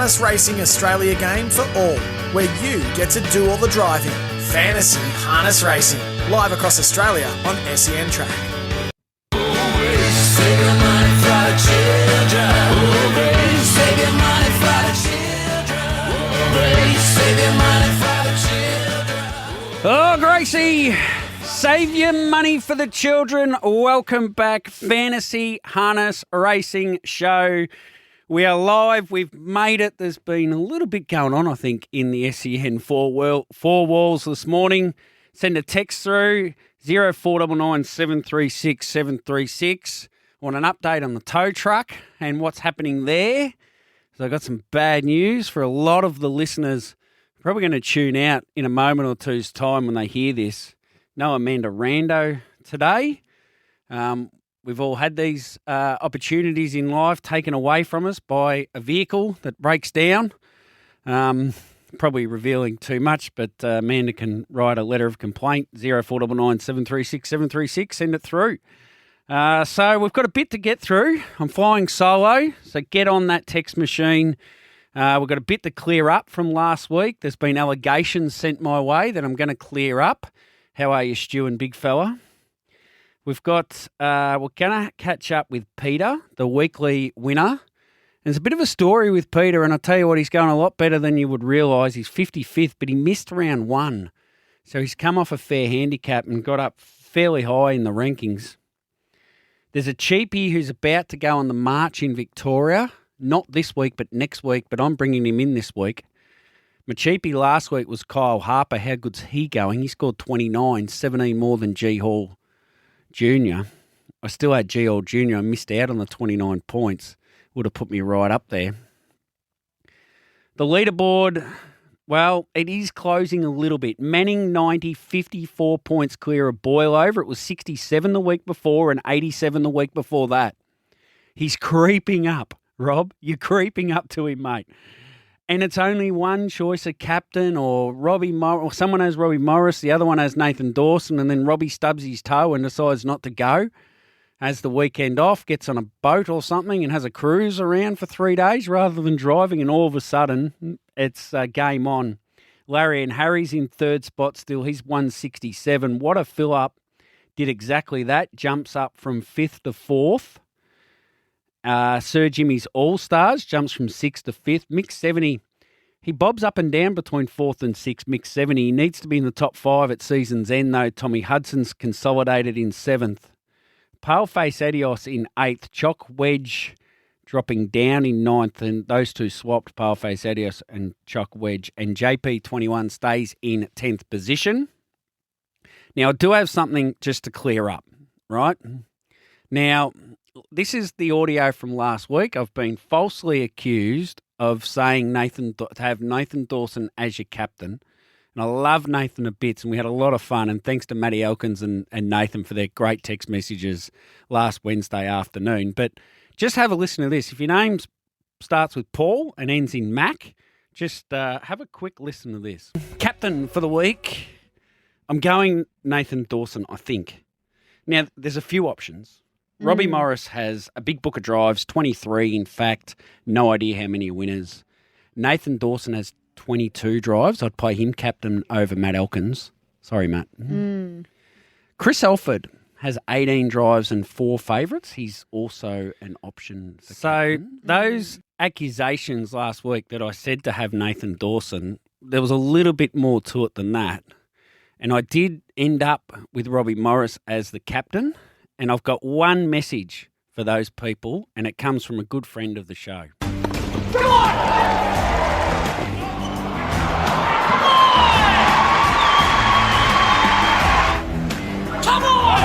Harness Racing Australia game for all, where you get to do all the driving. Fantasy Harness Racing, live across Australia on SEN Track. Oh, Gracie, save your money for the children. Welcome back, Fantasy Harness Racing Show. We are live. We've made it. There's been a little bit going on, I think, in the SEN four walls this morning. Send a text through 0499 736 736. Want an update on the tow truck and what's happening there. So I've got some bad news for a lot of the listeners. Probably going to tune out in a moment or two's time when they hear this. No Amanda Rando today. We've all had these opportunities in life taken away from us by a vehicle that breaks down. Probably revealing too much, but Amanda can write a letter of complaint, 0499 736 736, send it through. So we've got a bit to get through. I'm flying solo, so get on that text machine. We've got a bit to clear up from last week. There's been allegations sent my way that I'm going to clear up. How are you, Stu and big fella? We've got, we're going to catch up with Peter, the weekly winner. There's a bit of a story with Peter, and I'll tell you what, he's going a lot better than you would realise. He's 55th, but he missed round one. So he's come off a fair handicap and got up fairly high in the rankings. There's a cheapie who's about to go on the march in Victoria. Not this week, but next week, but I'm bringing him in this week. My cheapie last week was Kyle Harper. How good's he going? He scored 29, 17 more than G Hall Jr. I still had G Hall Jr. I missed out on the 29 points. Would have put me right up there. The leaderboard, well, it is closing a little bit. Manning 90, 54 points clear of Boyle over. It was 67 the week before and 87 the week before that. He's creeping up. Rob, you're creeping up to him, mate. And it's only one choice of captain or Robbie Morris, or someone has Robbie Morris, the other one has Nathan Dawson, and then Robbie stubs his toe and decides not to go. Has the weekend off, gets on a boat or something and has a cruise around for 3 days rather than driving, and all of a sudden it's game on. Larry and Harry's in third spot still. He's 167. What a fill-up. Did exactly that. Jumps up from 5th to 4th. Sir Jimmy's All-Stars jumps from 6th to 5th. Mix 70, he bobs up and down between 4th and 6th. Mix 70, he needs to be in the top 5 at season's end, though. Tommy Hudson's consolidated in 7th. Paleface Adios in 8th. Chock Wedge dropping down in 9th, and those two swapped, Paleface Adios and Chock Wedge. And JP21 stays in 10th position. Now, I do have something just to clear up, right? Now, this is the audio from last week. I've been falsely accused of saying to have Nathan Dawson as your captain. And I love Nathan a bit, and we had a lot of fun. And thanks to Matty Elkins and Nathan for their great text messages last Wednesday afternoon. But just have a listen to this. If your name starts with Paul and ends in Mac, just have a quick listen to this. Captain for the week, I'm going Nathan Dawson, I think. Now, there's a few options. Robbie Morris has a big book of drives, 23 in fact, no idea how many winners. Nathan Dawson has 22 drives. I'd play him captain over Matt Elkins. Sorry, Matt. Chris Elford has 18 drives and 4 favourites. He's also an option for captain. Those accusations last week that I said to have Nathan Dawson, there was a little bit more to it than that. And I did end up with Robbie Morris as the captain. And I've got one message for those people, and it comes from a good friend of the show. Come on! Come on!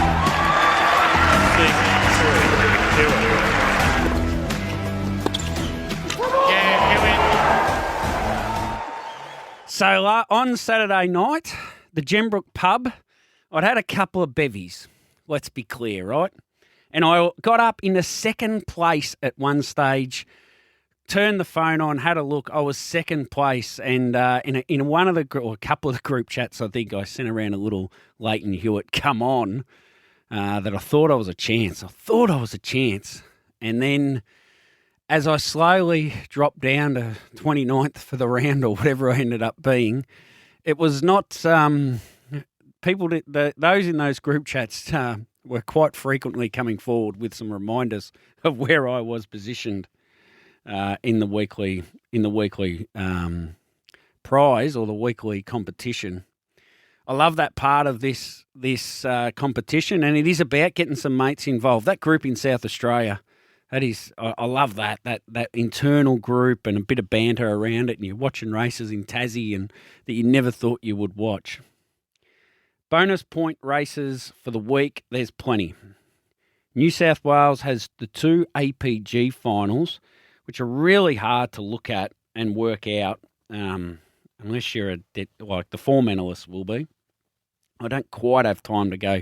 So on Saturday night, the Gembrook pub, I'd had a couple of bevies. Let's be clear, right? And I got up in the second place at one stage, turned the phone on, had a look. I was second place, and in one of the or a couple of the group chats, I think I sent around a little Leighton Hewitt, come on, that I thought I was a chance. And then as I slowly dropped down to 29th for the round or whatever I ended up being, it was not people. Those in those group chats were quite frequently coming forward with some reminders of where I was positioned in the weekly prize or the weekly competition. I love that part of this competition, and it is about getting some mates involved. That group in South Australia, that is, I love that internal group and a bit of banter around it, and you're watching races in Tassie and that you never thought you would watch. Bonus point races for the week, there's plenty. New South Wales has the 2 APG finals, which are really hard to look at and work out, unless you're like the form analysts will be. I don't quite have time to go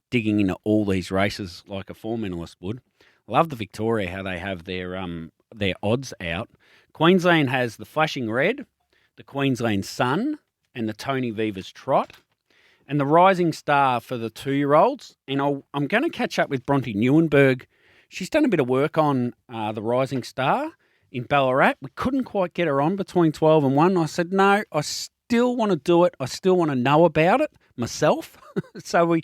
digging into all these races like a form analyst would. I love the Victoria, how they have their odds out. Queensland has the Flashing Red, the Queensland Sun, and the Tony Vivas Trot, and the Rising Star for the 2-year-olds. And I'm going to catch up with Bronte Neuenberg. She's done a bit of work on the Rising Star in Ballarat. We couldn't quite get her on between 12 and 1. I said, no, I still want to do it. I still want to know about it myself. So we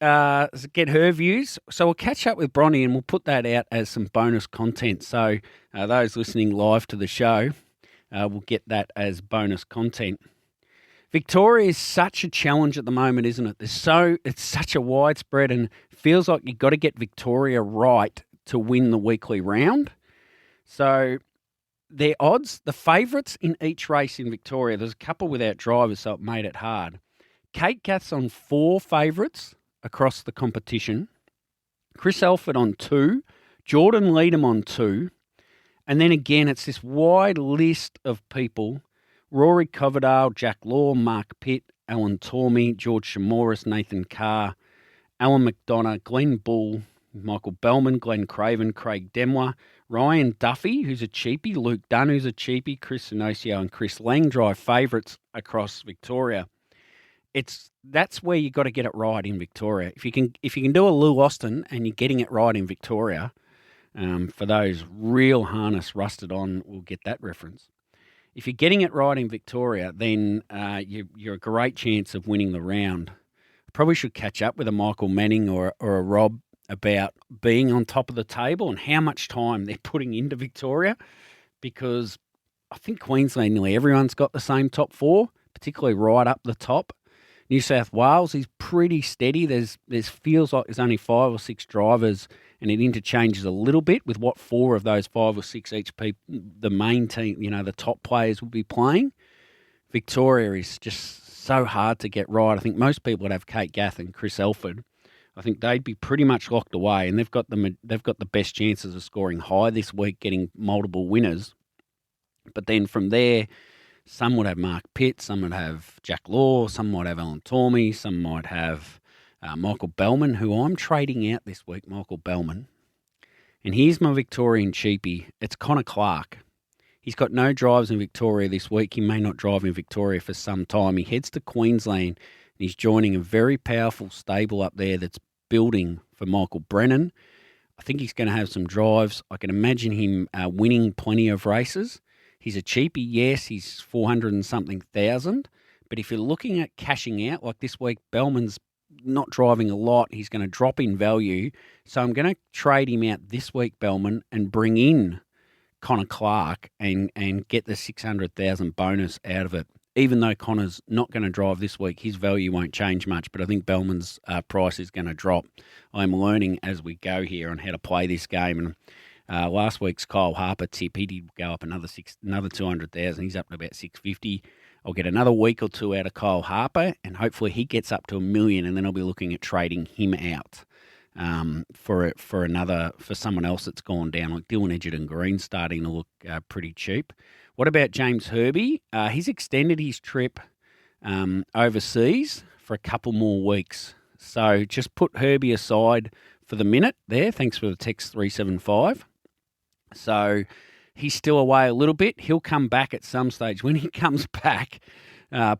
get her views. So we'll catch up with Bronte and we'll put that out as some bonus content. So those listening live to the show will get that as bonus content. Victoria is such a challenge at the moment, isn't it? It's such a widespread, and feels like you've got to get Victoria right to win the weekly round. So their odds, the favourites in each race in Victoria, there's a couple without drivers, so it made it hard. Kate Gath's on 4 favourites across the competition. Chris Elford on 2. Jordan Leadham on 2. And then again, it's this wide list of people. Rory Coverdale, Jack Law, Mark Pitt, Alan Tormey, George Chamoris, Nathan Carr, Alan McDonough, Glenn Bull, Michael Bellman, Glenn Craven, Craig Demler, Ryan Duffy, who's a cheapie, Luke Dunn, who's a cheapie, Chris Sinosio and Chris Lang drive favourites across Victoria. That's where you got to get it right in Victoria. If you can do a Lou Austin and you're getting it right in Victoria, for those real harness rusted on, we'll get that reference. If you're getting it right in Victoria, then you're a great chance of winning the round. Probably should catch up with a Michael Manning or a Rob about being on top of the table and how much time they're putting into Victoria, because I think Queensland, nearly everyone's got the same top 4, particularly right up the top. New South Wales is pretty steady. There's feels like there's only 5 or 6 drivers, and it interchanges a little bit with what 4 of those 5 or 6 each the main team, the top players will be playing. Victoria is just so hard to get right. I think most people would have Kate Gath and Chris Elford. I think they'd be pretty much locked away, and they've got the best chances of scoring high this week, getting multiple winners. But then from there, some would have Mark Pitt, some would have Jack Law, some might have Alan Tormey, some might have Michael Bellman, who I'm trading out this week, Michael Bellman. And here's my Victorian cheapie. It's Connor Clark. He's got no drives in Victoria this week. He may not drive in Victoria for some time. He heads to Queensland, and he's joining a very powerful stable up there that's building for Michael Brennan. I think he's going to have some drives. I can imagine him winning plenty of races. He's a cheapie, yes, he's 400 and something thousand. But if you're looking at cashing out, like this week, Bellman's not driving a lot. He's going to drop in value. So I'm going to trade him out this week, Bellman, and bring in Connor Clark and get the 600,000 bonus out of it. Even though Connor's not going to drive this week, his value won't change much, but I think Bellman's price is going to drop. I'm learning as we go here on how to play this game. And last week's Kyle Harper tip, he did go up another 200,000. He's up to about 650. I'll get another week or 2 out of Kyle Harper, and hopefully he gets up to $1 million, and then I'll be looking at trading him out for someone else that's gone down, like Dylan Edgerton Green starting to look pretty cheap. What about James Herbie? He's extended his trip overseas for a couple more weeks. So just put Herbie aside for the minute there. Thanks for the text 375. So he's still away a little bit. He'll come back at some stage. When he comes back,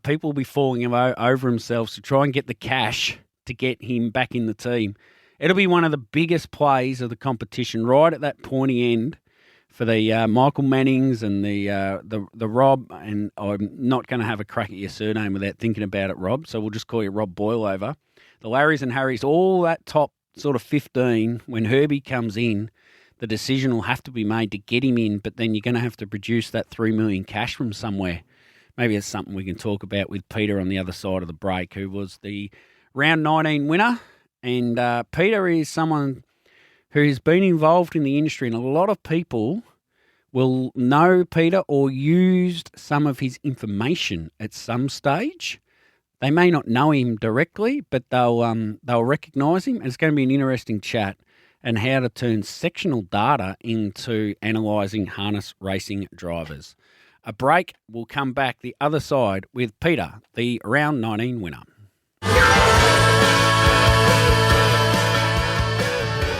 people will be falling over themselves to try and get the cash to get him back in the team. It'll be one of the biggest plays of the competition, right at that pointy end for the Michael Mannings and the Rob, and I'm not going to have a crack at your surname without thinking about it, Rob, so we'll just call you Rob Boilover. The Larrys and Harrys, all that top sort of 15, when Herbie comes in, the decision will have to be made to get him in, but then you're going to have to produce that $3 million cash from somewhere. Maybe it's something we can talk about with Peter on the other side of the break, who was the round 19 winner. And Peter is someone who's been involved in the industry, and a lot of people will know Peter or used some of his information at some stage. They may not know him directly, but they'll recognise him, and it's going to be an interesting chat and how to turn sectional data into analysing harness racing drivers. A break, we'll come back the other side with Peter, the round 19 winner.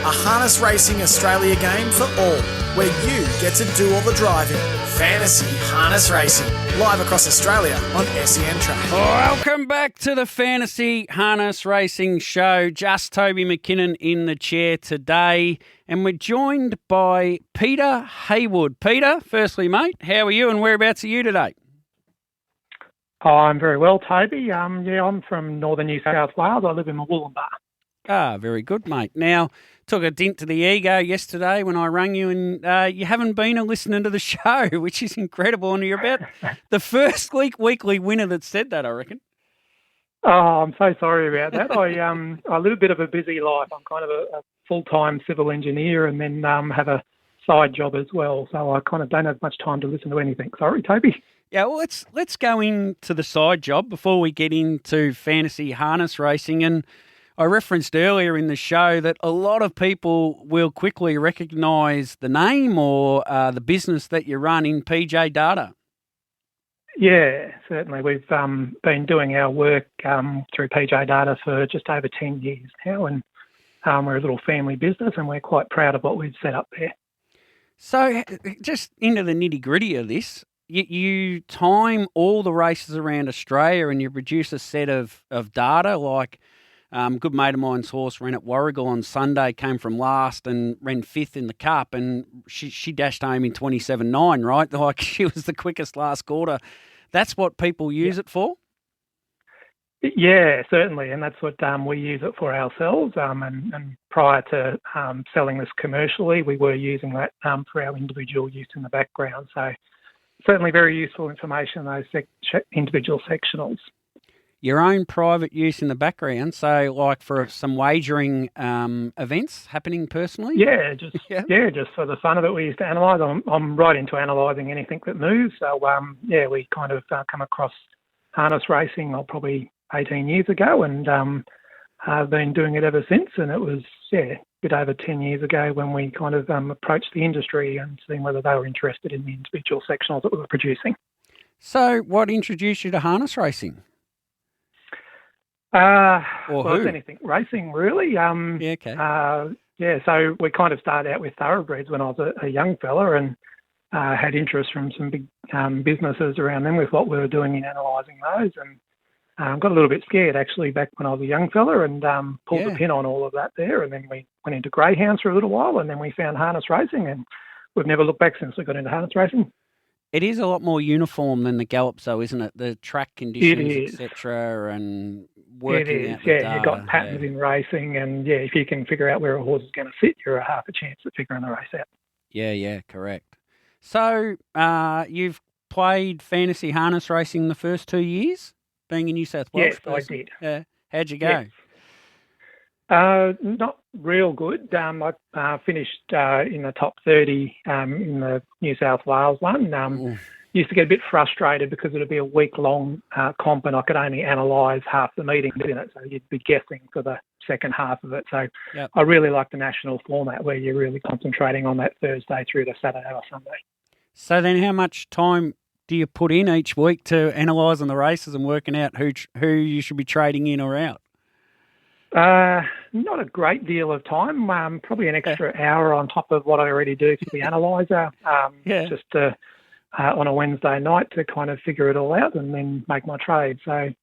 A Harness Racing Australia game for all, where you get to do all the driving. Fantasy Harness Racing, live across Australia on SEN Track. Welcome back to the Fantasy Harness Racing Show. Just Toby McKinnon in the chair today, and we're joined by Peter Haywood. Peter, firstly, mate, how are you and whereabouts are you today? Oh, I'm very well, Toby. I'm from northern New South Wales. I live in Wollongbar. Ah, very good, mate. Now, took a dint to the ego yesterday when I rang you, and you haven't been listening to the show, which is incredible. And you're about the first weekly winner that said that, I reckon. Oh, I'm so sorry about that. I live a bit of a busy life. I'm kind of a full-time civil engineer and then have a side job as well. So I kind of don't have much time to listen to anything. Sorry, Toby. Yeah, well, let's go into the side job before we get into fantasy harness racing. And I referenced earlier in the show that a lot of people will quickly recognise the name or the business that you run in PJ Data. Yeah, certainly. We've been doing our work through PJ Data for just over 10 years now, and we're a little family business, and we're quite proud of what we've set up there. So just into the nitty-gritty of this, you time all the races around Australia and you produce a set of data like good mate of mine's horse ran at Warragul on Sunday, came from last and ran fifth in the Cup, and she dashed home in 27.9, right? Like she was the quickest last quarter. That's what people use it for? Yeah, certainly, and that's what we use it for ourselves. And prior to selling this commercially, we were using that for our individual use in the background. So certainly very useful information, those individual sectionals. Your own private use in the background, so like for some wagering events happening personally? Yeah, just for the fun of it, we used to analyse. I'm right into analysing anything that moves. So, we kind of come across harness racing probably 18 years ago, and I've been doing it ever since. And it was, a bit over 10 years ago when we kind of approached the industry and seeing whether they were interested in the individual sectionals that we were producing. So what introduced you to harness racing? It's anything racing, really. So we kind of started out with thoroughbreds when I was a young fella, and had interest from some big businesses around them with what we were doing in analysing those, and got a little bit scared actually back when I was a young fella, and pulled the pin on all of that there, and then we went into greyhounds for a little while, and then we found harness racing, and we've never looked back since we got into harness racing. It is a lot more uniform than the gallops, though, isn't it? The track conditions, etc., and working out the data. You've got patterns in racing, and if you can figure out where a horse is going to sit, you're a half a chance at figuring the race out. Yeah, correct. So you've played fantasy harness racing the first 2 years, being a New South Wales person? I did. How'd you go? Not real good. I finished in the top 30 in the New South Wales one. Used to get a bit frustrated because it would be a week-long comp and I could only analyse half the meetings in it, so you'd be guessing for the second half of it. So I really like the national format where you're really concentrating on that Thursday through to Saturday or Sunday. So then how much time do you put in each week to analysing the races and working out who you should be trading in or out? Not a great deal of time, probably an extra hour on top of what I already do for the analyser, just on a Wednesday night to kind of figure it all out and then make my trade. So,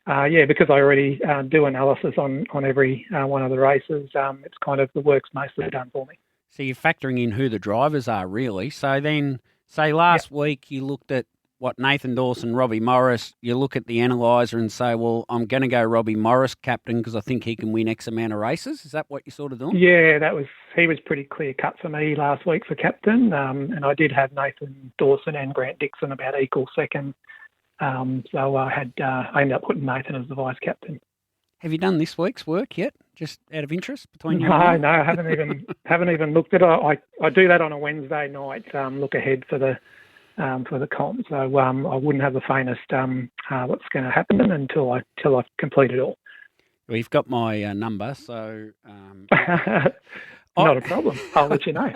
because I already do analysis on every one of the races, it's kind of the work's mostly done for me. So you're factoring in who the drivers are, really. So then, say last week you looked at Nathan Dawson, Robbie Morris. You look at the analyzer and say, well, I'm going to go Robbie Morris captain because I think he can win X amount of races. Is that what you're sort of doing? Yeah, he was pretty clear cut for me last week for captain, and I did have Nathan Dawson and Grant Dixon about equal second. So I ended up putting Nathan as the vice captain. Have you done this week's work yet? Just out of interest between you? No, I haven't even looked at it. I do that on a Wednesday night. Look ahead for the comp. So I wouldn't have the faintest what's going to happen until I complete it all. Well, you've got my number, so not a problem. I'll let you know.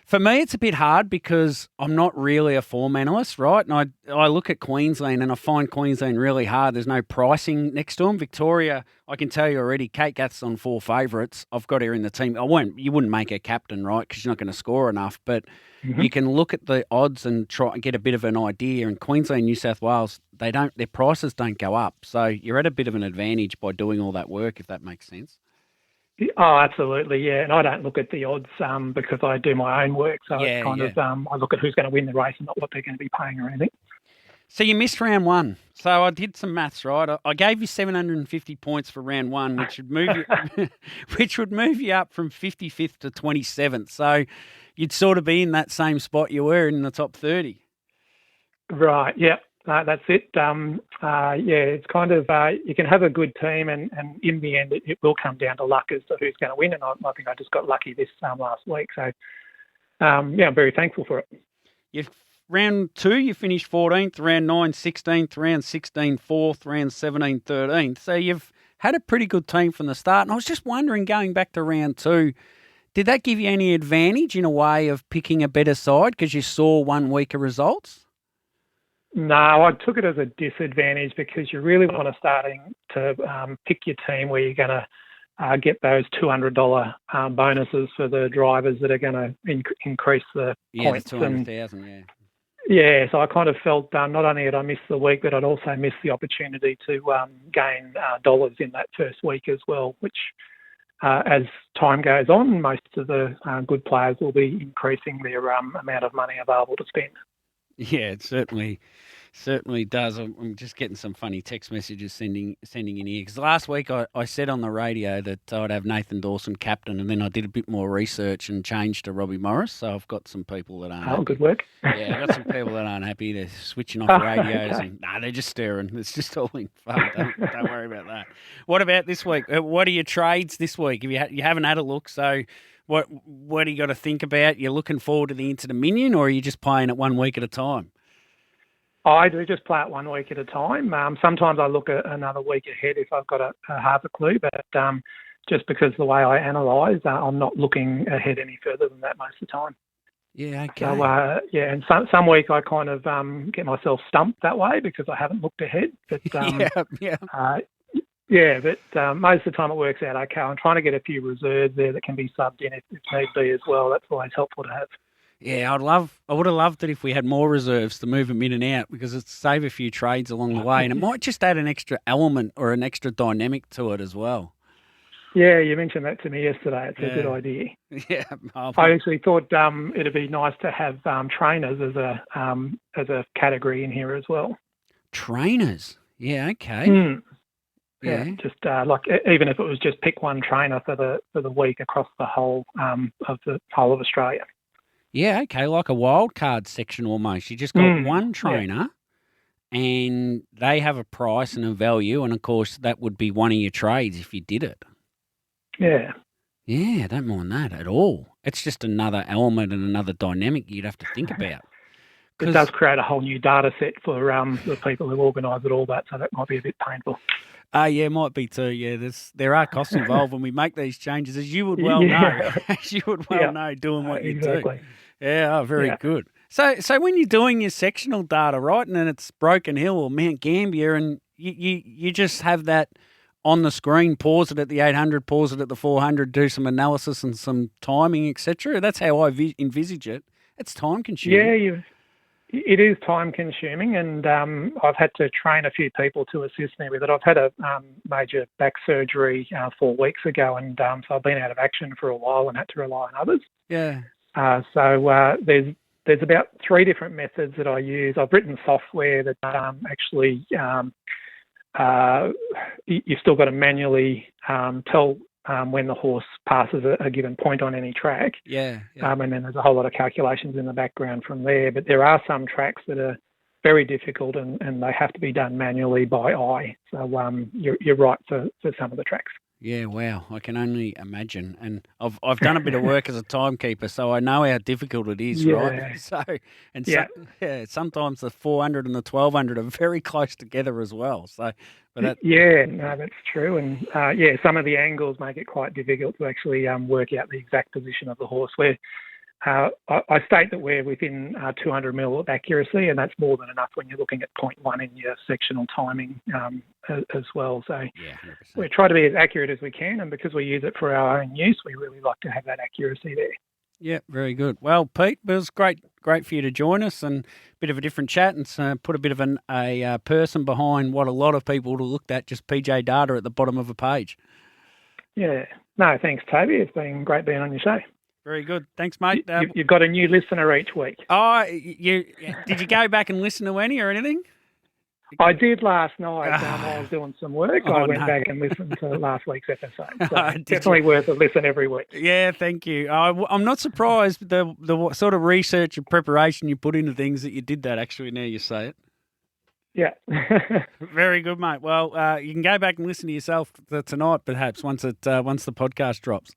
For me, it's a bit hard because I'm not really a form analyst, right? And I look at Queensland and I find Queensland really hard. There's no pricing next to them. Victoria, I can tell you already, Kate Gath's on 4 favourites. I've got her in the team. You wouldn't make her captain, right? Because you're not going to score enough. But you can look at the odds and try and get a bit of an idea. And Queensland, New South Wales, their prices don't go up. So you're at a bit of an advantage by doing all that work, if that makes sense. Oh, absolutely, yeah. And I don't look at the odds because I do my own work. So it's kind of I look at who's going to win the race and not what they're going to be paying or anything. So you missed round one. So I did some maths, right? I gave you 750 points for round one, which would move you up from 55th to 27th. So you'd sort of be in that same spot you were in the top 30. Right. Yeah. That's it. It's kind of you can have a good team, and in the end, it will come down to luck as to who's going to win. And I think I just got lucky this last week. So, I'm very thankful for it. Round 2, you finished 14th. Round 9, 16th. Round 16, 4th. Round 17, 13th. So you've had a pretty good team from the start. And I was just wondering, going back to round 2, did that give you any advantage in a way of picking a better side because you saw one week of results? No, I took it as a disadvantage because you really want to starting to pick your team where you're going to get those $200 bonuses for the drivers that are going to increase the points. Yeah, 200,000, yeah. Yeah, so I kind of felt not only had I missed the week, but I'd also missed the opportunity to gain dollars in that first week as well, which as time goes on, most of the good players will be increasing their amount of money available to spend. Yeah, it certainly does. I'm just getting some funny text messages sending in here. Because last week I said on the radio that I'd have Nathan Dawson captain, and then I did a bit more research and changed to Robbie Morris. So I've got some people that aren't happy. Good work. Yeah, I've got some people that aren't happy. They're switching off radios. And they're just stirring. It's just all in fun. Don't worry about that. What about this week? What are your trades this week? If you haven't had a look, so... What do you got to think about? You're looking forward to the Inter-Dominion, or are you just playing it 1 week at a time? I do just play it 1 week at a time. Sometimes I look at another week ahead if I've got a half a clue, but just because the way I analyse, I'm not looking ahead any further than that most of the time. Yeah, okay. So, and some week I kind of get myself stumped that way because I haven't looked ahead. But but most of the time it works out okay. I'm trying to get a few reserves there that can be subbed in if need be as well. That's always helpful to have. Yeah, I would have loved it if we had more reserves to move them in and out because it'd save a few trades along the way, and it might just add an extra element or an extra dynamic to it as well. Yeah, you mentioned that to me yesterday. It's a good idea. Yeah, I actually thought it'd be nice to have trainers as a category in here as well. Trainers, yeah, okay. Yeah, just like even if it was just pick one trainer for the week across the whole of the whole of Australia. Yeah, okay, like a wild card section almost. You just got one trainer, and they have a price and a value, and of course that would be one of your trades if you did it. Yeah. Yeah, I don't mind that at all. It's just another element and another dynamic you'd have to think about. It does create a whole new data set for the people who organise it all that, so that might be a bit painful. Yeah, it might be too. Yeah, there are costs involved when we make these changes, as you would well know. As you would well know, doing what you do. Yeah, very good. So when you're doing your sectional data, right, and then it's Broken Hill or Mount Gambier, and you just have that on the screen, pause it at the 800, pause it at the 400, do some analysis and some timing, etc. That's how I envisage it. It's time consuming. It is time consuming, and I've had to train a few people to assist me with it. I've had a major back surgery 4 weeks ago, and so I've been out of action for a while and had to rely on others. Yeah. So there's about 3 different methods that I use. I've written software that actually you've still got to manually tell when the horse passes a given point on any track. Yeah. And then there's a whole lot of calculations in the background from there. But there are some tracks that are very difficult and they have to be done manually by eye. So you're right for some of the tracks. Yeah, wow. I can only imagine. And I've done a bit of work as a timekeeper, so I know how difficult it is, right? Sometimes the 400 and the 1200 are very close together as well. So, that's true. And some of the angles make it quite difficult to actually work out the exact position of the horse. Where I state that we're within 200 mil of accuracy, and that's more than enough when you're looking at 0.1 in your sectional timing as well. So we try to be as accurate as we can, and because we use it for our own use, we really like to have that accuracy there. Yeah, very good. Well, Pete, it was great for you to join us and a bit of a different chat and put a bit of a person behind what a lot of people would have looked at, just PJ data at the bottom of a page. Yeah. No, thanks, Toby. It's been great being on your show. Very good. Thanks, mate. You've got a new listener each week. Oh, did you go back and listen to any or anything? I did last night. I was doing some work. I went back and listened to last week's episode. So definitely worth a listen every week. Yeah, thank you. I'm not surprised the sort of research and preparation you put into things that you did that actually now you say it. Yeah. Very good, mate. Well, you can go back and listen to yourself tonight perhaps once the podcast drops.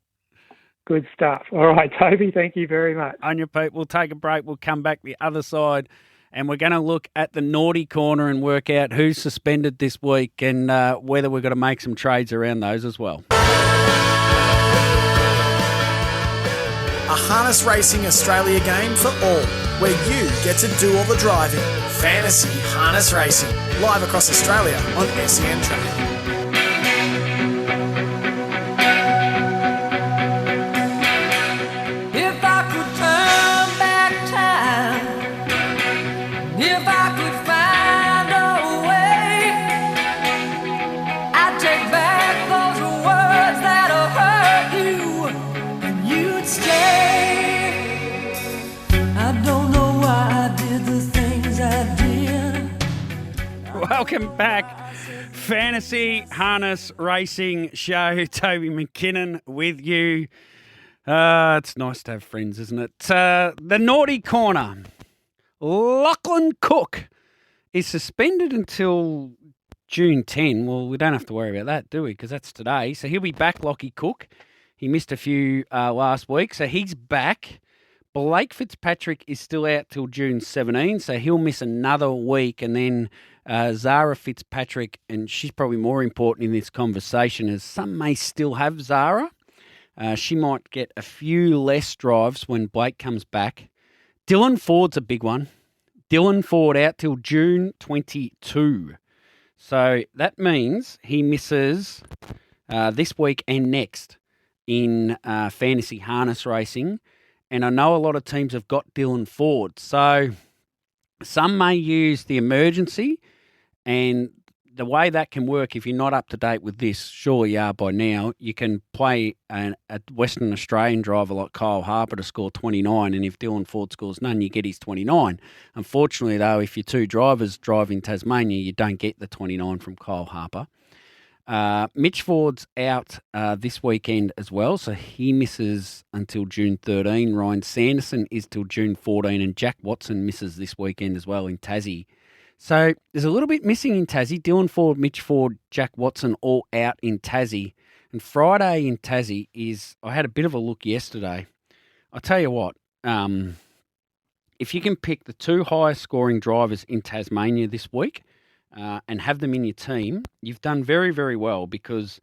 Good stuff. All right, Toby, thank you very much. On your Pete, we'll take a break. We'll come back the other side and we're going to look at the naughty corner and work out who's suspended this week and whether we're going to make some trades around those as well. A harness racing Australia game for all, where you get to do all the driving. Fantasy Harness Racing, live across Australia on SEN Track. Welcome back. Fantasy Harness Racing Show. Toby McKinnon with you. It's nice to have friends, isn't it? The naughty corner. Lachlan Cook is suspended until June 10. Well, we don't have to worry about that, do we? Because that's today. So he'll be back, Lockie Cook. He missed a few last week, so he's back. Blake Fitzpatrick is still out till June 17, so he'll miss another week. And then Zara Fitzpatrick, and she's probably more important in this conversation, as some may still have Zara. She might get a few less drives when Blake comes back. Dylan Ford's a big one. Dylan Ford out till June 22. So that means he misses this week and next in fantasy harness racing. And I know a lot of teams have got Dylan Ford. So some may use the emergency, and the way that can work, if you're not up to date with this, sure you are by now, you can play a Western Australian driver like Kyle Harper to score 29, and if Dylan Ford scores none, you get his 29. Unfortunately, though, if your two drivers drive in Tasmania, you don't get the 29 from Kyle Harper. Mitch Ford's out this weekend as well, so he misses until June 13. Ryan Sanderson is till June 14, and Jack Watson misses this weekend as well in Tassie. So there's a little bit missing in Tassie. Dylan Ford, Mitch Ford, Jack Watson all out in Tassie. And Friday in Tassie is, I had a bit of a look yesterday. I'll tell you what, if you can pick the two highest scoring drivers in Tasmania this week, and have them in your team, you've done very, very well, because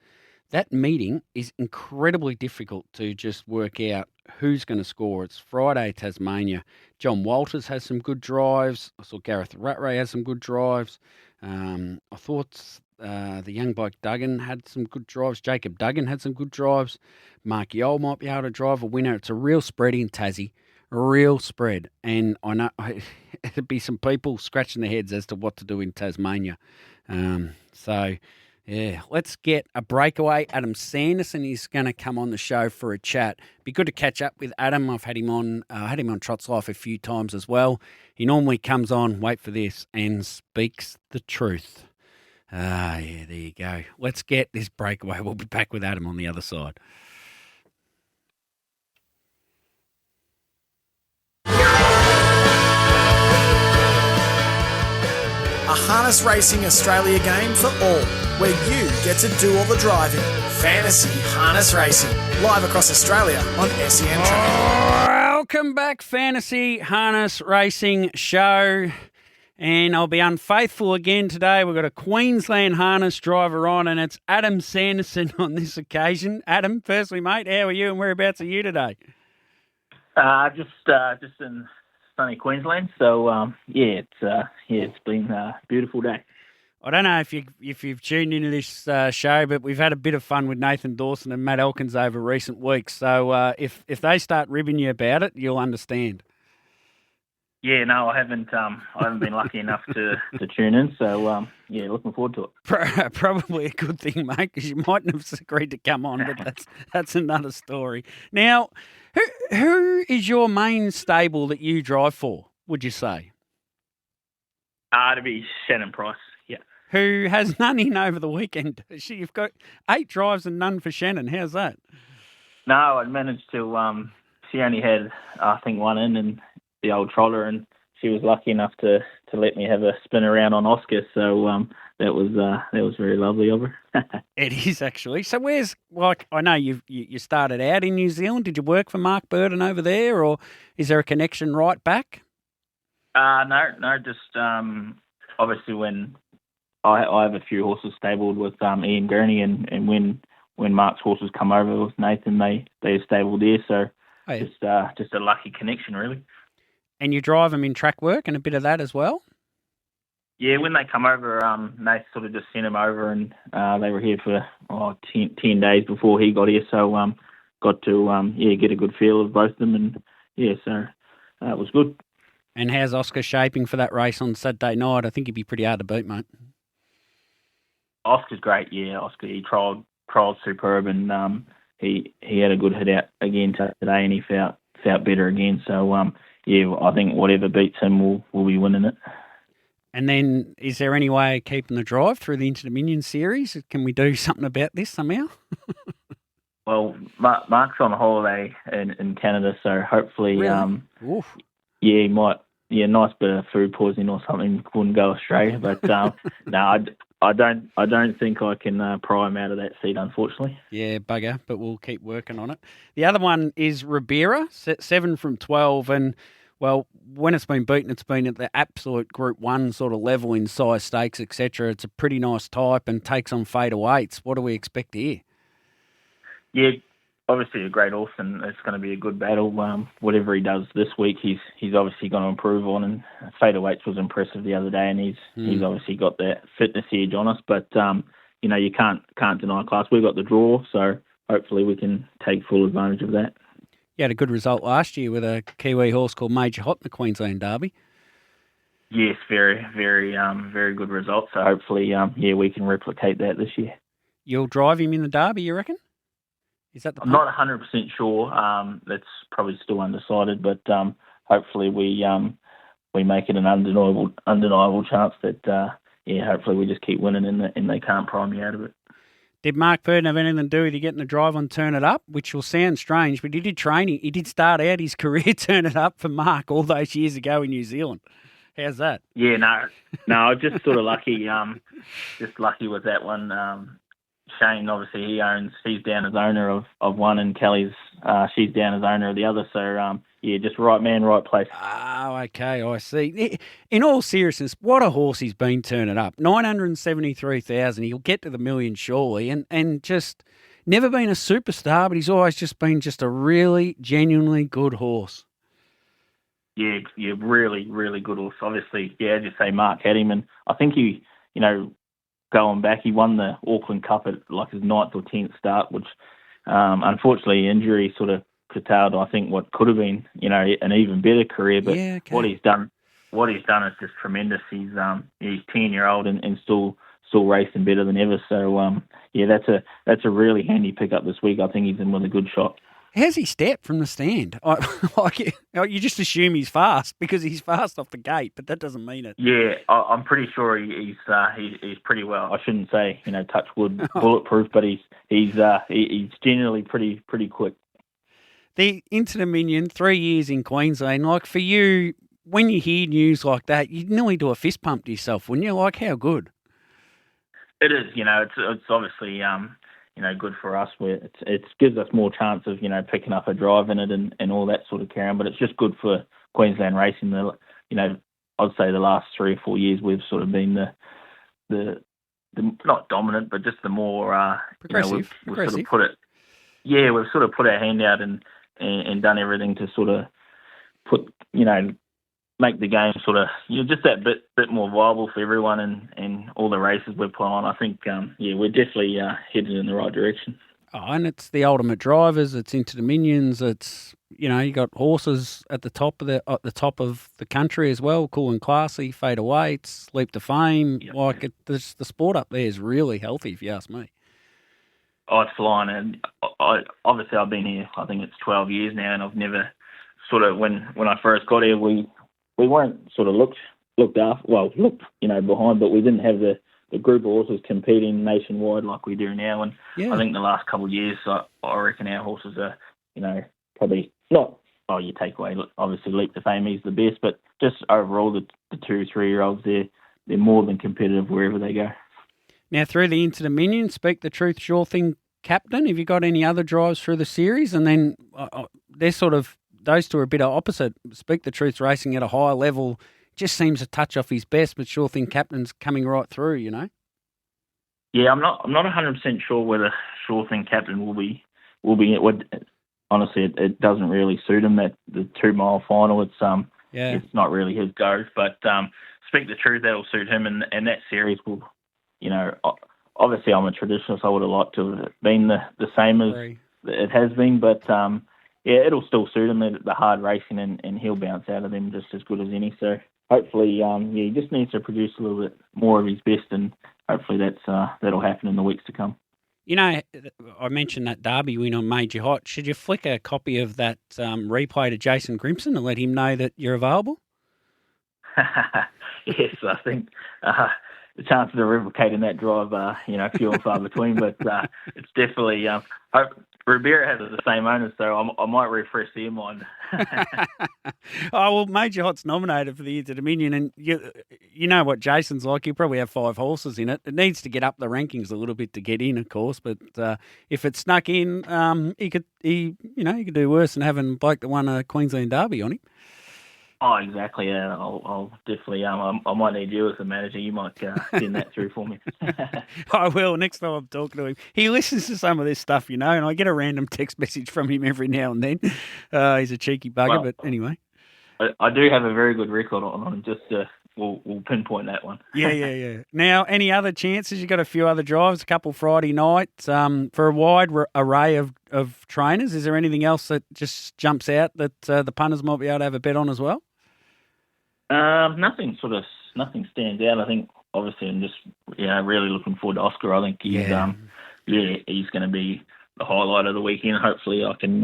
that meeting is incredibly difficult to just work out who's going to score. It's Friday, Tasmania. John Walters has some good drives. I saw Gareth Rattray has some good drives. I thought the young bloke Duggan had some good drives. Jacob Duggan had some good drives. Mark Yole might be able to drive a winner. It's a real spread in Tassie. real spread. And I know there'd be some people scratching their heads as to what to do in Tasmania. Yeah, let's get a breakaway. Adam Sanderson is going to come on the show for a chat. Be good to catch up with Adam. I've had him on Trot's Life a few times as well. He normally comes on, wait for this, and speaks the truth. Yeah, there you go. Let's get this breakaway. We'll be back with Adam on the other side. A Harness Racing Australia game for all, where you get to do all the driving. Fantasy Harness Racing, live across Australia on SEN Track. Welcome back, Fantasy Harness Racing Show. And I'll be unfaithful again today. We've got a Queensland harness driver on, and it's Adam Sanderson on this occasion. Adam, firstly, mate, how are you and whereabouts are you today? Just in sunny Queensland. So it's been a beautiful day. I don't know if you've tuned into this show, but we've had a bit of fun with Nathan Dawson and Matt Elkins over recent weeks. So if they start ribbing you about it, you'll understand. Yeah, no, I haven't been lucky enough to tune in. So looking forward to it. Probably a good thing, mate, because you mightn't have agreed to come on, but that's another story. Now, who is your main stable that you drive for, would you say? To be Shannon Price, yeah. Who has none in over the weekend. You've got 8 drives and none for Shannon. How's that? No, I managed to. She only had, I think, one in the old troller, and she was lucky enough to let me have a spin around on Oscar. So that was very lovely of her. It is actually. So I know you started out in New Zealand. Did you work for Mark Burden over there, or is there a connection right back? No, just obviously when I have a few horses stabled with Ian Gurney, and when Mark's horses come over with Nathan, they stabled there. So just a lucky connection, really. And you drive them in track work and a bit of that as well? Yeah, when they come over, Nate sort of just sent them over, and they were here for 10 days before he got here. So got to get a good feel of both of them, and so it was good. And how's Oscar shaping for that race on Saturday night? I think he'd be pretty hard to beat, mate. Oscar's great, yeah. Oscar, he trialled superb, and he had a good hit out again today, and he felt better again. So I think whatever beats him will be winning it. And then, is there any way of keeping the drive through the Inter-Dominion series? Can we do something about this somehow? Well, Mark's on holiday in Canada, so hopefully, really? He might. Yeah, nice bit of food poisoning or something wouldn't go Australia, but no, I don't think I can pry him out of that seat, unfortunately. Yeah, bugger, but we'll keep working on it. The other one is Ribera, 7 from 12, and well, when it's been beaten, it's been at the absolute Group 1 sort of level in size, stakes, etc. It's a pretty nice type and takes on fader weights. What do we expect here? Yeah, obviously a great horse, and it's going to be a good battle. Whatever he does this week, he's obviously going to improve on. And fader weights was impressive the other day, and he's obviously got that fitness edge on us. But you can't deny class. We've got the draw, so hopefully we can take full advantage of that. You had a good result last year with a Kiwi horse called Major Hot in the Queensland Derby. Yes, very, very, very good result. So hopefully, we can replicate that this year. You'll drive him in the Derby, you reckon? Is that the I'm not 100% sure. That's probably still undecided, but hopefully we make it an undeniable chance that hopefully we just keep winning and they can't pry me out of it. Did Mark Burden have anything to do with you getting the drive on Turn It Up, which will sound strange, but he did training. He did start out his career Turn It Up for Mark all those years ago in New Zealand. How's that? Yeah, no, just sort of lucky. Just lucky with that one. Shane, obviously, he's down as owner of one, and Kelly's she's down as owner of the other. So just right man, right place. Oh, okay, I see. In all seriousness, what a horse he's been turning up. 973,000. He'll get to the million surely, and just never been a superstar, but he's always just been just a really genuinely good horse. Yeah, really, really good horse. Obviously, as you say, Mark had him, and I think he, going back, he won the Auckland Cup at like his 9th or 10th start, which unfortunately injury sort of curtailed, I think, what could have been, an even better career. But Yeah, okay. what he's done is just tremendous. He's 10-year-old and still racing better than ever. So that's a really handy pickup this week. I think he's in with a good shot. How's he step from the stand? You just assume he's fast because he's fast off the gate, but that doesn't mean it. Yeah, I'm pretty sure he's pretty well. I shouldn't say touch wood bulletproof, but he's generally pretty quick. The Inter-Dominion, 3 years in Queensland. Like for you, when you hear news like that, you'd nearly do a fist pump to yourself, wouldn't you? Like how good? It is. It's obviously good for us. Where it gives us more chance of picking up a drive in it and all that sort of carry on. But it's just good for Queensland racing. I'd say the last 3 or 4 years we've sort of been the not dominant, but just the more progressive. We've sort of put it. Yeah, we've sort of put our hand out and done everything to sort of put make the game sort of just that bit more viable for everyone and all the races we put on. I think we're definitely headed in the right direction. Oh, and it's the ultimate drivers. It's Inter-Dominions. It's you got horses at the top of the country as well. Cool and classy. Fade away. It's leap to fame. Yep. The sport up there is really healthy, if you ask me. Oh, it's flying, and obviously I've been here. I think it's 12 years now, and I've never sort of when I first got here we weren't sort of looked behind, but we didn't have the group of horses competing nationwide like we do now. And I think the last couple of years, I reckon our horses are, probably not. Oh, you take away obviously Leap to Fame, he's the best, but just overall the 2-3-year-olds, they're more than competitive wherever they go. Now through the Inter-Dominion, Speak the Truth, Sure Thing captain. Have you got any other drives through the series? And then they're sort of. Those two are a bit opposite. Speak the Truth's racing at a higher level, just seems a touch off his best, but Sure Thing captain's coming right through, Yeah, I'm not 100% sure whether Sure Thing captain will be. Honestly, it doesn't really suit him. That the 2 mile final, it's not really his go. But Speak the Truth, that'll suit him, and that series will, obviously I'm a traditionalist. I would have liked to have been the same as it has been, but. It'll still suit him, the hard racing, and he'll bounce out of them just as good as any. So hopefully, he just needs to produce a little bit more of his best, and hopefully that'll happen in the weeks to come. I mentioned that Derby win on Major Hot. Should you flick a copy of that replay to Jason Grimson and let him know that you're available? Yes, I think the chances of replicating that drive are, few and far between, but it's definitely... Ribera has the same owner, so I might refresh their mind. Oh, well, Major Hot's nominated for the Inter-Dominion, and you know what Jason's like. He'll probably have 5 horses in it. It needs to get up the rankings a little bit to get in, of course, but if it snuck in, he could do worse than having Bloke that won a Queensland Derby on him. Oh, exactly. Yeah, I'll definitely. I might need you as a manager. You might send that through for me. I will. Next time I'm talking to him, he listens to some of this stuff, and I get a random text message from him every now and then. He's a cheeky bugger, but anyway. I do have a very good record on him. Just we'll pinpoint that one. Yeah. Now, any other chances? You got a few other drives, a couple Friday nights for a wide array of trainers. Is there anything else that just jumps out that the punters might be able to have a bet on as well? Nothing stands out. I think obviously I'm just really looking forward to Oscar. I think he's he's going to be the highlight of the weekend. Hopefully I can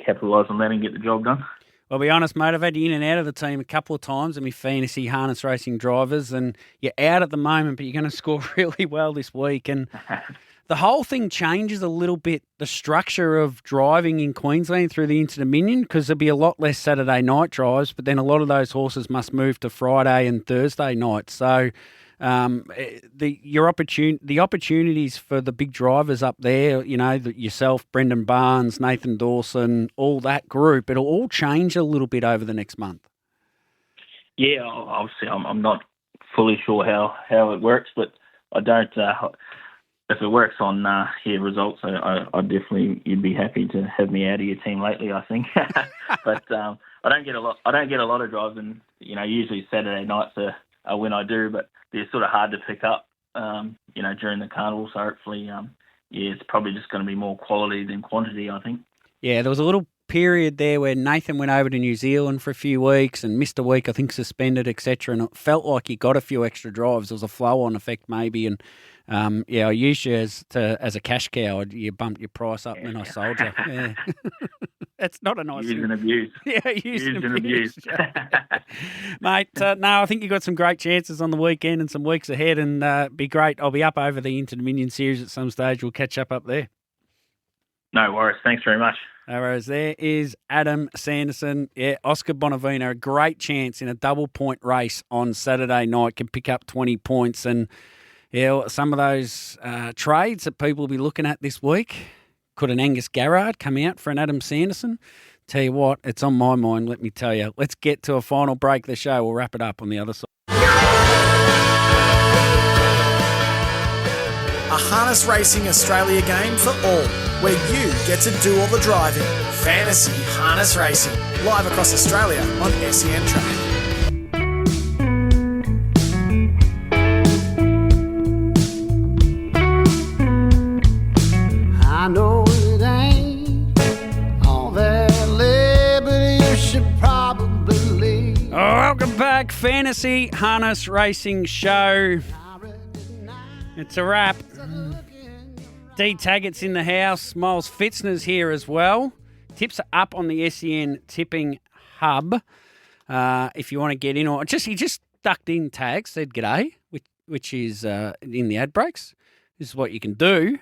capitalise on that and get the job done. Well, I'll be honest, mate, I've had you in and out of the team a couple of times in my fantasy harness racing drivers, and you're out at the moment, but you're going to score really well this week. And the whole thing changes a little bit, the structure of driving in Queensland through the Inter-Dominion, because there'll be a lot less Saturday night drives, but then a lot of those horses must move to Friday and Thursday nights. So the opportunities for the big drivers up there, yourself, Brendan Barnes, Nathan Dawson, all that group, it'll all change a little bit over the next month. Yeah, obviously I'm not fully sure how it works, but I don't... if it works on results, I definitely, you'd be happy to have me out of your team lately, I think. But I don't get a lot of drives, and usually Saturday nights are when I do, but they're sort of hard to pick up, during the carnival. So hopefully, it's probably just going to be more quality than quantity, I think. Yeah, there was a little period there where Nathan went over to New Zealand for a few weeks and missed a week, I think suspended, etc. And it felt like he got a few extra drives. There was a flow-on effect maybe. And, I used you as a cash cow. You bumped your price up and then I sold you. Yeah. That's not a nice Use thing. and abuse. Yeah, use and abuse. Mate, no, I think you've got some great chances on the weekend and some weeks ahead, and be great. I'll be up over the Inter-Dominion series at some stage. We'll catch up there. No worries. Thanks very much. No worries. There is Adam Sanderson. Yeah, Oscar Bonavina, a great chance in a double-point race on Saturday night, can pick up 20 points. And, yeah, some of those trades that people will be looking at this week. Could an Angus Garrard come out for an Adam Sanderson? Tell you what, it's on my mind, let me tell you. Let's get to a final break of the show. We'll wrap it up on the other side. A Harness Racing Australia game for all, where you get to do all the driving. Fantasy Harness Racing, live across Australia on SEN Track. I know it ain't all that liberty you should probably leave. Welcome back, Fantasy Harness Racing Show. It's a wrap. D Taggart's in the house. Miles Fitzner's here as well. Tips are up on the SEN Tipping Hub. If you want to get in, or he just ducked in tags, said g'day, which is in the ad breaks. This is what you can do.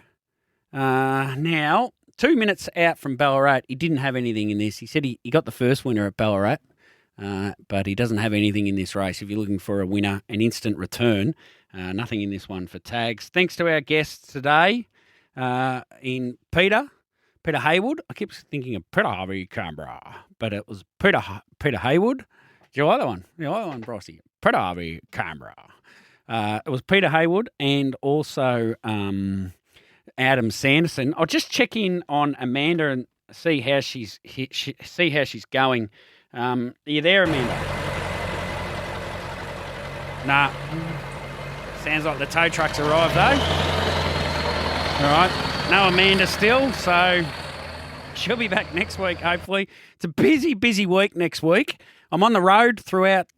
Now, 2 minutes out from Ballarat, he didn't have anything in this. He said he got the first winner at Ballarat, but he doesn't have anything in this race. If you're looking for a winner, an instant return, nothing in this one for tags. Thanks to our guests today, in Peter Haywood. I keep thinking of Peter Harvey Canberra, but it was Peter Haywood. Do you like that one? You like that one, Brossie? Peter Harvey Canberra. It was Peter Haywood and also Adam Sanderson. I'll just check in on Amanda and see how she's going. Are you there, Amanda? Nah. Sounds like the tow truck's arrived, though. All right. No Amanda still, so she'll be back next week, hopefully. It's a busy week next week. I'm on the road throughout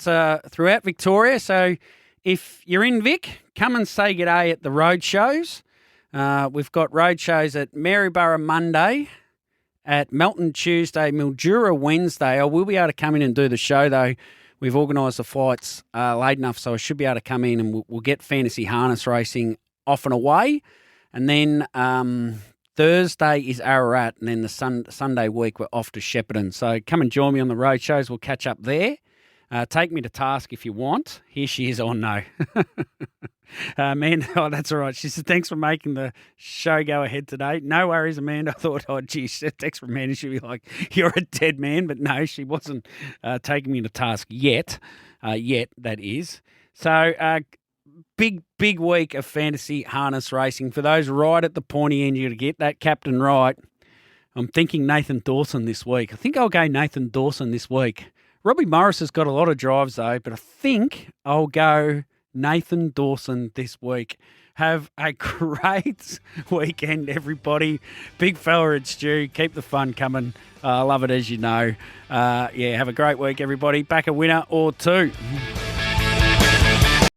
Victoria, so if you're in Vic, come and say g'day at the road shows. We've got road shows at Maryborough Monday, at Melton Tuesday, Mildura Wednesday. I will be able to come in and do the show, though. We've organised the flights late enough, so I should be able to come in and we'll get fantasy harness racing off and away. And then Thursday is Ararat, and then the Sunday week we're off to Shepparton. So come and join me on the road shows. We'll catch up there. Take me to task if you want. Here she is on no. Amanda, oh, that's all right. She said, thanks for making the show go ahead today. No worries, Amanda. I thought, oh, gee, text from Amanda. She'd be like, you're a dead man. But no, she wasn't taking me to task yet. That is. So big week of fantasy harness racing. For those right at the pointy end, you're going to get that captain right. I'm thinking Nathan Dawson this week. I think I'll go Nathan Dawson this week. Robbie Morris has got a lot of drives, though, but I think I'll go Nathan Dawson this week. Have a great weekend, everybody. Big fella at Stu. Keep the fun coming. I love it, as you know. Have a great week, everybody. Back a winner or two.